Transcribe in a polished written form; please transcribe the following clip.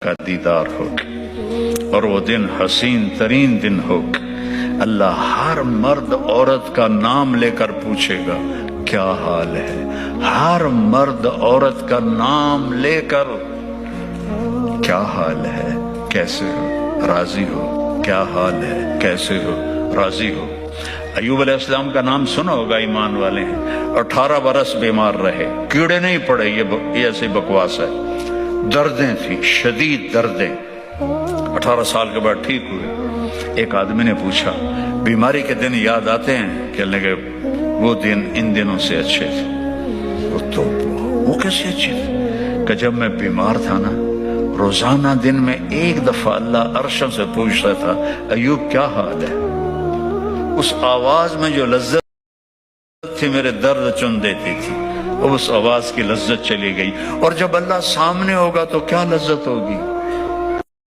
کا دیدار ہو اور وہ دن حسین ترین دن ہو۔ اللہ ہر مرد عورت کا نام لے کر پوچھے گا کیا حال ہے، ہر مرد عورت کا نام لے کر کیا حال ہے، کیسے ہو، راضی ہو، کیا حال ہے، کیسے ہو، راضی ہو۔ ایوب علیہ السلام کا نام سنا ہوگا، ایمان والے ہیں، 18 برس بیمار رہے، کیڑے نہیں پڑے، یہ ایسی بکواس ہے، دردیں تھیں، شدید دردیں، 18 سال کے بعد ٹھیک ہوئے۔ ایک آدمی نے پوچھا بیماری کے دن یاد آتے ہیں؟ کہنے لگے وہ دن ان دنوں سے اچھے تھے۔ وہ کیسے اچھے تھے؟ کہ جب میں بیمار تھا نا، روزانہ دن میں ایک دفعہ اللہ عرشوں سے پوچھتا تھا ایوب کیا حال ہے۔ اس آواز میں جو لذت تھی میرے درد چن دیتی تھی، اس آواز کی لذت چلی گئی۔ اور جب اللہ سامنے ہوگا تو کیا لذت ہوگی۔